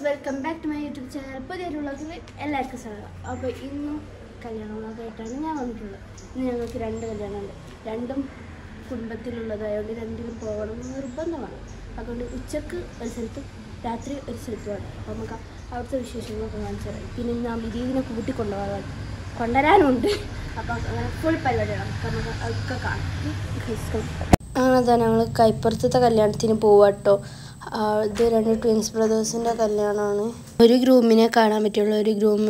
Welcome back to my YouTube channel. പുതിയൊരു വ്ളോഗിൽ എല്ലാവർക്കും സ്വാഗതം. അപ്പോൾ ഇന്നും കല്യാണ വ്ളോഗായിട്ടാണ് ഞാൻ വന്നിട്ടുള്ളത്. ഇന്ന് ഞങ്ങൾക്ക് 2 കല്യാണമുണ്ട്. രണ്ടും കുടുംബത്തിലുള്ളതായതുകൊണ്ട് രണ്ടിലും പോകണം നിർബന്ധമാണ്. അതുകൊണ്ട് ഉച്ചക്ക് ഒരു സ്ഥലത്തും രാത്രി ഒരു സ്ഥലത്തുമാണ്. അപ്പോൾ നമുക്ക് അവിടുത്തെ വിശേഷങ്ങളൊക്കെ കാണിച്ചു തരാം. പിന്നെ ഇന്ന് അമിതീതിനെ കൊണ്ടുവരാനുണ്ട്. അപ്പോൾ അങ്ങനെ ഫുൾ പരിപാടിയാണ്. നമുക്ക് അതൊക്കെ കാണാം. അങ്ങനെ തന്നെ ഞങ്ങൾ കൈപ്പുറത്തെ കല്യാണത്തിന് പോവാട്ടോ. ഇത് 2 ട്വിൻസ് ബ്രദേഴ്സിൻ്റെ കല്യാണമാണ്. ഒരു ഗ്രൂമിനെ കാണാൻ പറ്റുള്ളൂ. ഒരു ഗ്രൂം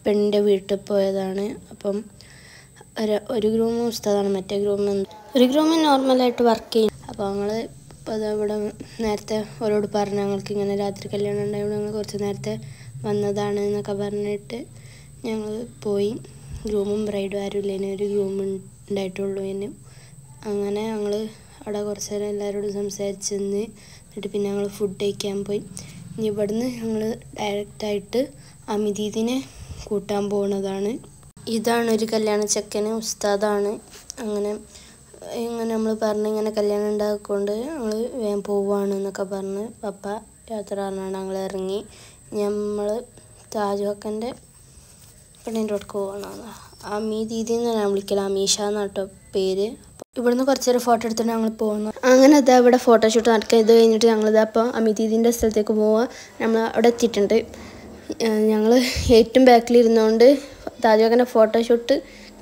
പെണ്ണിൻ്റെ വീട്ടിൽ പോയതാണ്. അപ്പം ഒരു ഗ്രൂം ഉസ്താദാണ്, മറ്റേ ഒരു ഗ്രൂം നോർമലായിട്ട് വർക്ക് ചെയ്യും. അപ്പോൾ ഞങ്ങൾ ഇവിടെ നേരത്തെ ഓരോട് പറഞ്ഞു ഞങ്ങൾക്ക് ഇങ്ങനെ രാത്രി കല്യാണം ഉണ്ടായതുകൊണ്ട് ഞങ്ങൾ കുറച്ച് നേരത്തെ വന്നതാണ് എന്നൊക്കെ പറഞ്ഞിട്ട് ഞങ്ങൾ പോയി. ഗ്രൂമും ബ്രൈഡും ആരും ഇല്ല, ഒരു ഗ്രൂം ഉണ്ടായിട്ടുള്ളൂ. അങ്ങനെ ഞങ്ങൾ അവിടെ കുറച്ച് നേരം എല്ലാവരോടും സംസാരിച്ച് നിന്ന് എന്നിട്ട് പിന്നെ ഞങ്ങൾ ഫുഡ് കഴിക്കാൻ പോയി. ഇനി ഇവിടുന്ന് ഞങ്ങൾ ഡയറക്റ്റായിട്ട് അമിതീതിനെ കൂട്ടാൻ പോകുന്നതാണ്. ഇതാണ് ഒരു കല്യാണ ചെക്കന്, ഉസ്താദാണ്. അങ്ങനെ നമ്മൾ പറഞ്ഞ് ഇങ്ങനെ കല്യാണം ഉണ്ടാക്കിക്കൊണ്ട് ഞങ്ങൾ വേഗം പോവുകയാണ് എന്നൊക്കെ പറഞ്ഞ് പപ്പ യാത്ര പറഞ്ഞാണ് ഞങ്ങൾ ഇറങ്ങി. നമ്മൾ താജുവക്കൻ്റെ പെണ്ണിൻ്റെ അടുക്ക് പോകണം. അമിതീതി എന്നാണ് ഞാൻ വിളിക്കല, അമീഷ എന്നാട്ടോ പേര്. ഇവിടുന്ന് കുറച്ച് നേരം ഫോട്ടോ എടുത്തിട്ട് ഞങ്ങൾ പോകുന്നു. അങ്ങനെ ഇതാ ഇവിടെ ഫോട്ടോഷൂട്ട് നടക്കുക. ഇത് കഴിഞ്ഞിട്ട് ഞങ്ങളിതാ അപ്പോൾ അമിതീതിൻ്റെ സ്ഥലത്തേക്ക് പോവുക. നമ്മൾ അവിടെ എത്തിയിട്ടുണ്ട്. ഞങ്ങൾ ഏറ്റവും ബാക്കിലിരുന്നുകൊണ്ട് താജുവക്കൻ്റെ ഫോട്ടോഷൂട്ട്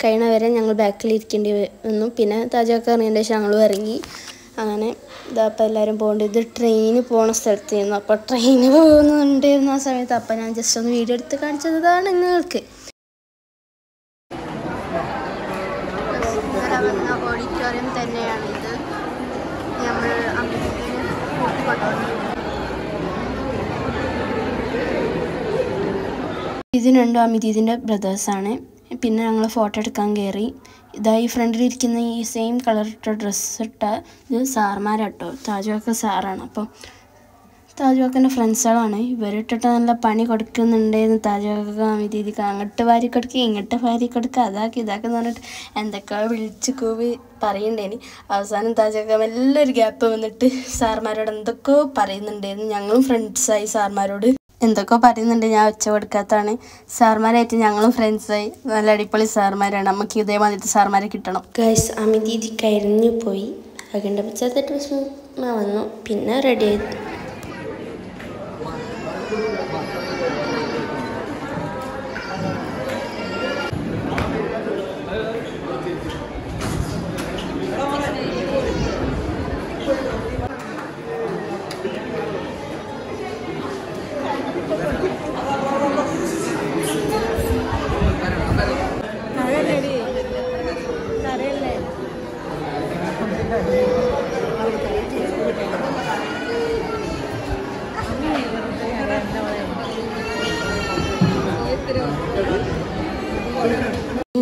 കഴിയണ വരെ ഞങ്ങൾ ബാക്കിലിരിക്കേണ്ടി വന്നു. പിന്നെ താജുവക്ക ഇറങ്ങിയതിൻ്റെ ശേഷം ഞങ്ങളും ഇറങ്ങി. അങ്ങനെ ഇതാ അപ്പോൾ എല്ലാവരും പോകേണ്ടത്. ഇത് ട്രെയിന് പോകുന്ന സ്ഥലത്തായിരുന്നു. അപ്പോൾ ട്രെയിന് പോകുന്നുണ്ടായിരുന്നു ആ സമയത്ത്. അപ്പോൾ ഞാൻ ജസ്റ്റ് ഒന്ന് വീഡിയോ എടുത്ത് കാണിച്ചതാണ് നിങ്ങൾക്ക്. ഓഡിറ്റോറിയം തന്നെയാണിത്. നമ്മൾ അമിതീതിനെ കൂട്ടിക്കൊണ്ടുപോകുന്നത്. ഇത് 2 അമിതീതിൻ്റെ ബ്രദേഴ്സാണ്. പിന്നെ ഞങ്ങൾ ഫോട്ടോ എടുക്കാൻ കയറി. ഇതായി ഫ്രണ്ടിലിരിക്കുന്ന ഈ സെയിം കളർ ഇട്ട ഡ്രസ്സ് ഇട്ട ഇത് സാർമാരാട്ടോ. താജുവക്ക സാറാണ്. അപ്പം താജുവക്കൻ്റെ ഫ്രണ്ട്സുകളാണ്. ഇവരിട്ടിട്ട് നല്ല പണി കൊടുക്കുന്നുണ്ടായിരുന്നു. താജുവക്ക അമിതീതിക്ക് അങ്ങോട്ട് വാരി കൊടുക്കുക, ഇങ്ങോട്ട് വാരി കൊടുക്കുക, ഇതാക്കെന്ന് പറഞ്ഞിട്ട് എന്തൊക്കെയോ വിളിച്ച് കൂവി പറയണ്ടേനി. അവസാനം താജുവക്ക നല്ലൊരു ഗ്യാപ്പ് വന്നിട്ട് സാർമാരോട് എന്തൊക്കെയോ പറയുന്നുണ്ടായിരുന്നു. ഞങ്ങളും ഫ്രണ്ട്സായി സാർമാരോട് എന്തൊക്കെ പറയുന്നുണ്ട്. ഞാൻ ഒച്ച കൊടുക്കാത്തതാണ്. സാർമാരായിട്ട് ഞങ്ങളും ഫ്രണ്ട്സായി. നല്ല അടിപൊളി സാർമാരാണ്. നമുക്ക് ഇതേമാതിരത്തെ സാർമാരെ കിട്ടണം. ഗൈസ് അമിതീതി കരിഞ്ഞു പോയി. അകണ്ട പശ്ചാത്തലത്തിൽ വിഷമ വന്നു. പിന്നെ റെഡിയായി.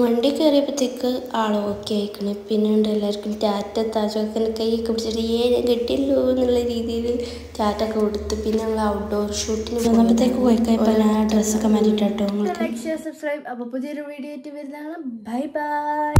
വണ്ടി കയറിയപ്പോഴത്തേക്ക് ആൾ ഓക്കെ ആയിക്കണേ. പിന്നെ ഉണ്ട് എല്ലാവർക്കും ടാറ്റ. താജുവക്കൻ്റെ കൈയൊക്കെ പിടിച്ചിട്ട് കിട്ടിയല്ലോ എന്നുള്ള രീതിയിൽ ടാറ്റ ഒക്കെ കൊടുത്ത് പിന്നെ ഞങ്ങൾ ഔട്ട്ഡോർ ഷൂട്ടിന് വന്നപ്പോഴത്തേക്ക് പോയി കഴിഞ്ഞപ്പോൾ ഞാൻ ഡ്രസ്സൊക്കെ മാറ്റിയിട്ടോ. നിങ്ങൾക്ക് ലൈക്ക് ഷെയർ സബ്സ്ക്രൈബ്. അപ്പോൾ പുതിയൊരു വീഡിയോ ആയിട്ട് വരുന്നതാണ്. Bye bye.